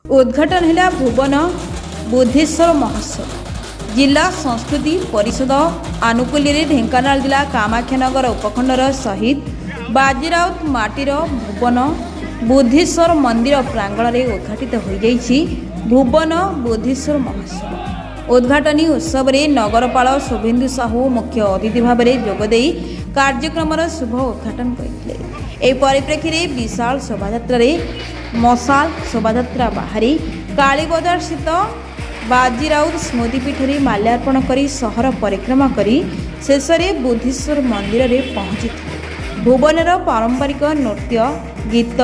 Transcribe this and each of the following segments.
उद्घाटन है भुवन बुद्धेश्वर महोत्सव। जिला संस्कृति परिषद आनुकूल्य ढेंकानाल जिला कामाख्यानगर उपखंडर शहीद बाजीराउत माटीर भुवन बुद्धेश्वर मंदिर प्रांगण में उद्घाटित हो जाइछि भुवन बुद्धेश्वर महोत्सव। उद्घाटनी उत्सव में नगरपाल शुभेन्दु साहू मुख्य अतिथि भाव में जोगदे कार्यक्रम शुभ उद्घाटन करते। यह परिप्रेक्षी में विशाल शोभायात्रा मशाल शोभायात्रा बाहरी कालीबजार स्थित बाजीराउत स्मृतिपीठ में माल्यार्पण कर सहर परिक्रमा कर शेष में बुद्धेश्वर मंदिर में पहुंची। भुवनर पारंपरिक नृत्य गीत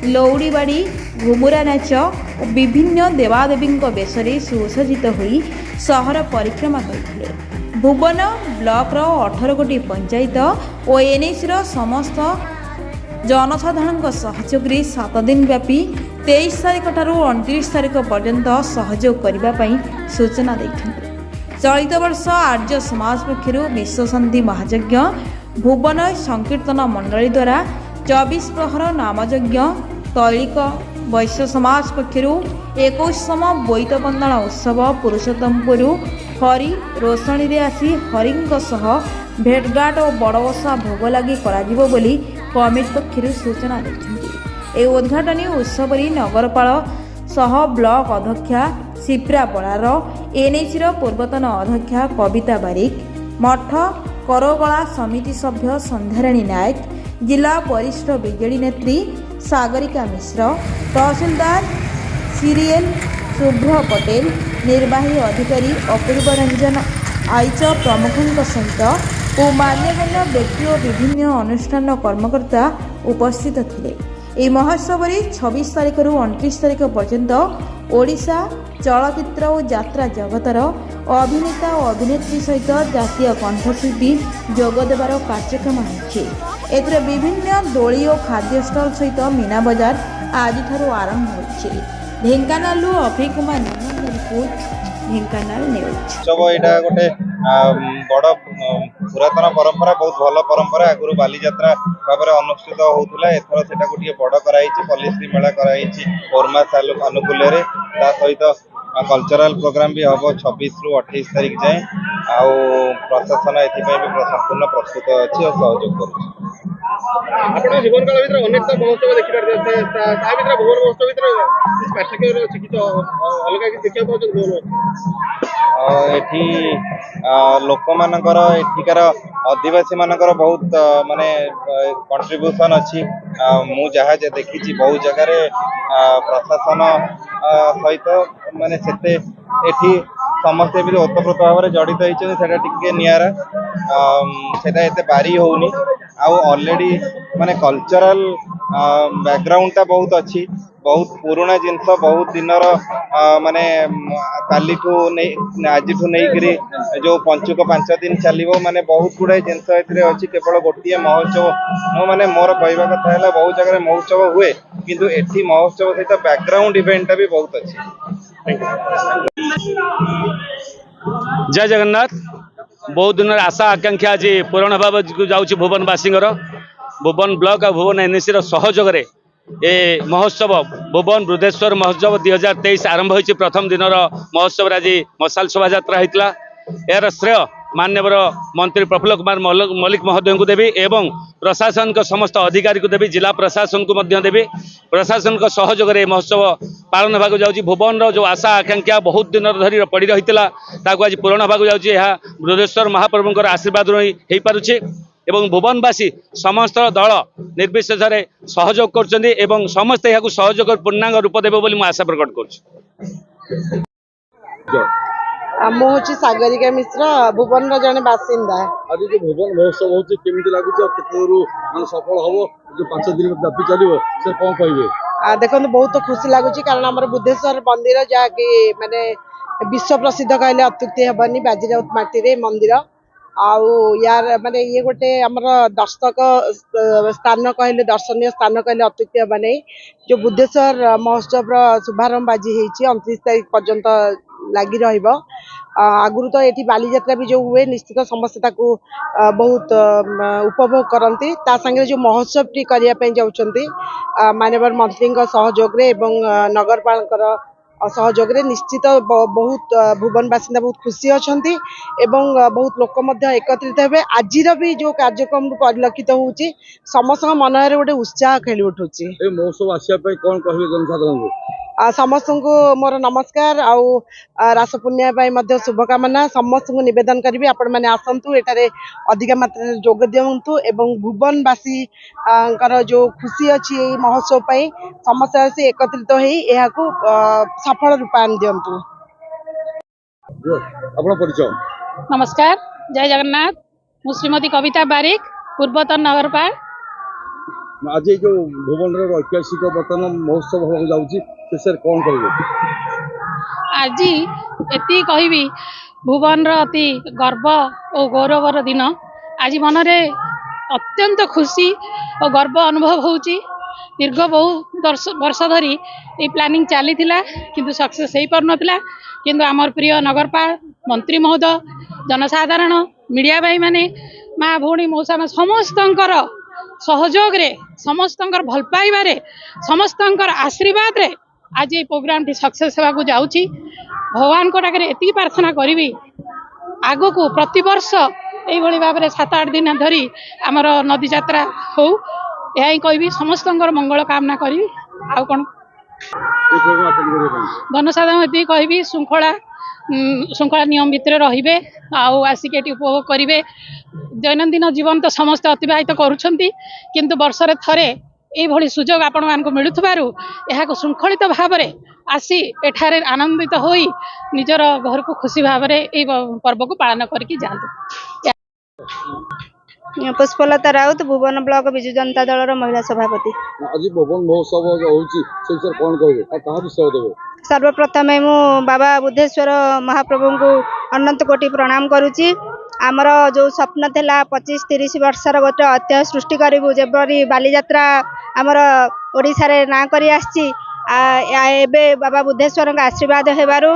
लौड़ीबाड़ी घुमुरा नाच और विभिन्न देवादेवी वेश सुसज्जित होई सहर परिक्रमा करते। भुवन ब्लॉक 18 गोटी पंचायत और एनएसी समस्त जनसाधारण सहयोग 7 दिन व्यापी 23 तारिख ठारू 29 तारिख पर्यंत सहयोग करने सूचना देते। चलित वर्ष आर्य समाज पक्षर विश्व शांति महायज्ञ भुवन संकीर्तन मंडली द्वारा 24 प्रहर नामयज्ञ तैलिक वैश्य समाज पक्षर 21तम बोईत बंदना उत्सव पुरुषोत्तमपुर हरि रोशनी रे आसी हरिंग सह भेटघाट और बड़वसा भोग लगी बोली कमिटी पक्षर सूचना देते। यह उद्घाटनी उत्सव नगरपाल सह ब्लॉक अध्यक्षा सिप्रा बड़ार एनएसी पूर्वतन अध्यक्षा कविता बारिक मठ करगला समिति सभ्य संध्याराणी नायक जिला वरिष्ठ बीजेडी नेत्री सागरिका मिश्र तहसीलदार सीरियल शुभ्र पटेल निर्वाही अधिकारी अपूर्व रंजन आईच प्रमुखों सहित और मान्यगण्य व्यक्ति और विभिन्न अनुष्ठान कर्मकर्ता उपस्थित थे। यह महोत्सव 26 तारिख 29 तारिख पर्यंत ओडिशा चलचित्र और यात्रा जगतर अभिनेता और अभिनेत्री सहित जातीय कंठशिल्पी जोगदेवार कार्यक्रम होती। विभिन्न दोली और खाद्य स्टल सहित मीना बजार आज आरंभ हो। ढेंकानालू अभय कुमार रिपोर्ट ढेंकानाल न्यूज। यहाँ गोटे बड़ पुरातन परंपरा बहुत भल परंपरा आगुरी बालीजात्रा भाव में अनुष्ठित होता। एथर से गोटे बड़ कराई पल्लीश्री मेला कराई ओरमास आनुकूल्य सहित कल्चरल प्रोग्राम भी हम 26 रु 28 तारिख जाए आउ प्रशासन एथपाई भी संपूर्ण प्रस्तुत अच्छी और सहयोग कर जीवन काल भर अनेक महोत्सव देखिए भुवन महोत्सव पार्थक्य अच्छी किसी अलग किसी देखा लोक मानकर एठिकार आदिवासी मानकर बहुत माने कंट्रीब्यूशन अच्छी मु जहाँ देखी बहुत जगार प्रशासन सहित माने एठी समस्ते भी ओतप्रोत भाव में जड़ित होती निरा से बारी होनी ऑलरेडी माने कल्चरल बैकग्राउंड बहुत अच्छी बहुत पुराना जिनस बहुत दिनर माने काली आज नहीं जो पंचुक 5 दिन चलो माने बहुत गुड़ाई जिनस अच्छी केवल गोटे महोत्सव माने मोर कहवा कथा है बहुत जगह महोत्सव हुए किंतु एठी महोत्सव सहित बैकग्राउंड इवेंट भी बहुत अच्छी। जय जगन्नाथ। बहुत दिन आशा आकांक्षा आज पूरण होगा जाऊँगी भुवनवासी भुवन ब्लॉक और भुवन एनएसी सहयोग ए महोत्सव भुवन बुद्धेश्वर महोत्सव 2023 आरंभ हो। प्रथम दिन महोत्सव आज मशाल शोभा होता। यार श्रेय माननीय मंत्री प्रफुल्ल कुमार मल्लिक महोदय को देवी एवं प्रशासन को समस्त अधिकारी को देवी जिला प्रशासन को देवी प्रशासन का सहयोग महोत्सव पालन होगा जाऊँगी। भुवन जो आशा आकांक्षा बहुत दिन धरी पड़ी रही आज पूरण होगा जाऊँगी। बुद्धेश्वर महाप्रभुंर आशीर्वाद हो पारुछि एवं भुवनवासी समस्त दल निर्विशेष सहयोग कर समस्त यहाँ सहयोग पूर्णांग रूप देवे बोली आशा प्रकट कर। मुझे सागरिका मिश्र भुवन जड़े बासिंदा। आज जो भुवन महोत्सव होती लगुच सफल हम जो 5 दिन व्यापी चलो से कौन कहे देखो बहुत खुशी लगुच कारण आम बुद्धेश्वर मंदिर जहाँकि माने विश्व प्रसिद्ध कहले अत्युक्ति हेनी बाजीराउत माटी मंदिर आउ यार माने ये गोटे आमर दर्शक स्थान कहले दर्शनीय स्थान कहले अत्युक्ति हे नहीं। जो बुद्धेश्वर महोत्सव शुभारंभ आज 29 तारिख पर्यंत लगी आगुरी तो ये बालीजात्रा भी जो हुए निश्चित समस्ते ताकू बहुत उपभोग करती सागे जो महोत्सव टी करने जाऊँगी माननीय मंत्री सहयोग नगरपाल सहयोग निश्चित बहुत भुवन बासिंदा बहुत खुशी अच्छा बहुत लोक एकत्रित हे आज भी जो कार्यक्रम परिलक्षित होची समस्त मन में गोटे उत्साह खेली उठू महोत्सव आसपा कौन कहे जनसाधारण समस्त को मोर नमस्कार आउ रास पुण्य शुभकामना समस्त को निवेदन करी आपण मैंने आसतु एठारे अधिक मात्रा जोग दिंतु एवं भुवनवासी जो खुशी अच्छी महोत्सव पर समस्त आसी एकत्रित हो सफल रूपायन दिंतु। नमस्कार जय जगन्नाथ मु श्रीमती कविता बारिक पूर्वतन नगरपाल आज जो भुवन ऐतिहासिक बर्तमान महोत्सव होगा जाऊँगी कौन कहे आज एति कहबी भुवन अति गर्व और गौरवर दिन आज मन में अत्यंत खुशी और गर्व अनुभव होची दीर्घ बहु वर्ष धरी ये प्लानिंग चली किंतु सक्सेस हो पार नाला किंतु आमर प्रिय नगरपाल मंत्री महोदय जनसाधारण मीडिया भाई माने माँ भौणी मौसा समस्तंकर सहयोग रे समस्तंकर भल पाइबारे समस्तंकर आशीर्वाद रे आज ये प्रोग्राम टी सक्सेस होगा जाऊँगी भगवान को डाके एति प्रार्थना करी आगो को प्रति वर्ष यही भाव में 7-8 दिन धरी आमर नदी यात्रा हो यही कहबी समस्तंकर मंगल कामना करी आ कौन जनसाधारण ये कहबी श्रृंखला नियम भितर रे आसिक उपभोग करेंगे दैनंदिन जीवन तो समस्त अतिबाहित करुछंती किंतु वर्षरे थरे यही सुजोग आपण मानक मिलुथबारु यह श्रृंखलित भाव में आसी एठारे आनंदित होई निजर घर को खुशी भाव में यह पर्व को पालन करके जातु। पुष्पलता राउत भुवन ब्लॉक विजु जनता दल महिला सभापति आज भुवन महोत्सव कौन कहे सर्वप्रथम मु बाबा बुद्धेश्वर महाप्रभु को अनंत कोटि प्रणाम करुच्ची आमर जो स्वप्न थिला 25-30 वर्षर गोटे ऐतिह्य सृष्टि करूँ जबरी बालीजात्रा आमर ओडिशा रे ना करी आछि एबे बाबा बुद्धेश्वर आशीर्वाद हेबारु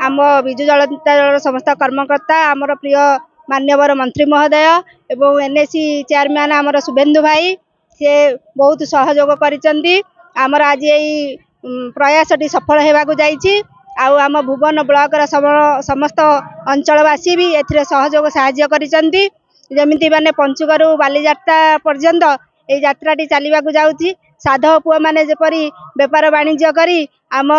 आम विजु जनता दल समस्त कर्मकर्ता आमर प्रिय मान्यवर मंत्री महोदय एवं एनएसी चेयरमैन आमर शुभेन्दु भाई से बहुत सहयोग करिसेंती आमर आज यही प्रयास टी सफल होगा जाइए आम भुवन ब्लॉक समस्त अंचलवासी भी ए सहयोग साहाय्य करिसेंती जमिति माने पंचुकरू बालीजात्रा पर्यंत ये यात्राटी चलवाक जाऊँगी साधव पुआ माने जेपरी बेपार वाणिज्य करी आम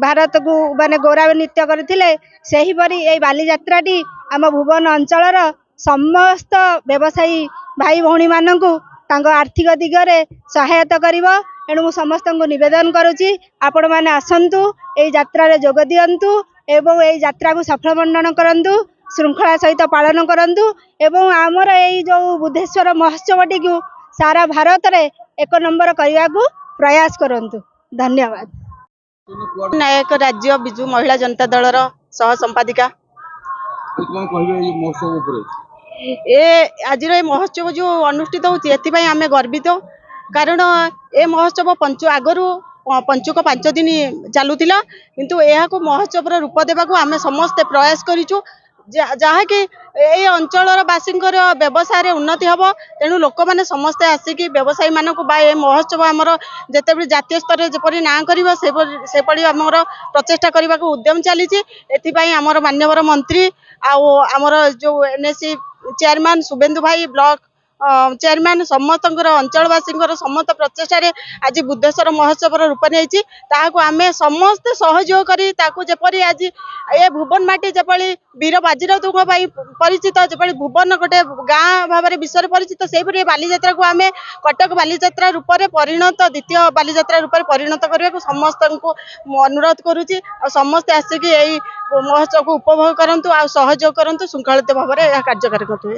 भारत को माने गौरवान्वित करथिले सेहीपरि ये बालीजात्राटी आम भुवन अंचलर समस्त व्यवसायी भाई भौणी मानकु तांको आर्थिक दिगरे सहायता करिवो एणु मु समस्त को निवेदन करुच्ची आपण मैंने आसतु ये यात्रा रे जोग दियंतु एवं ये यात्रा को सफल मंडन करंतु श्रृंखला सहित पालन करंतु एवं आमर ये जो बुद्धेश्वर महोत्सव टी को सारा भारत रे 1 नंबर करने को प्रयास करंतु। धन्यवाद। नायक राज्य विजु महिला जनता दलर सह संपादिका आज महोत्सव जो अनुष्ठित होती आम गर्वित कारण ए महोत्सव आगरू पंचुक 5 दिन चलुला किंतु यह महोत्सव रूप देवाक आम समस्ते प्रयास करूँ जहाँकि ये अंचल बासींकर व्यवसाय उन्नति हम तेणु लोक मैंने समस्ते आसिक व्यवसायी मानक महोत्सव आमर जिते जातीय स्तर में जपरी ना कर आमर प्रचेषा करने को उद्यम चली आमर मान्यवर मंत्री आमर जो एनएसी चेयरमैन शुभेन्दु भाई ब्लॉक चेयरमैन समस्त अंचलवासी समस्त प्रचेषा आज बुद्धेश्वर महोत्सव रूप नहीं आम समस्ते सहयोग करी आज ये भुवन माटी जपरी वीर बाजीराउत परिचित जपरी भुवन गोटे गाँ भाव में विश्व परिचित से बालीजात्रा को आम कटक बालीजात्रा रूप में परिणत द्वितीय बालीजात्रा रूप में परिणत करने को समस्त को अनुरोध करुच्ची समस्ते आसिक यही महोत्सव को उपभोग करंतु आ सहयोग करंतु श्रृंखलित भाव में कार्यकारी करते।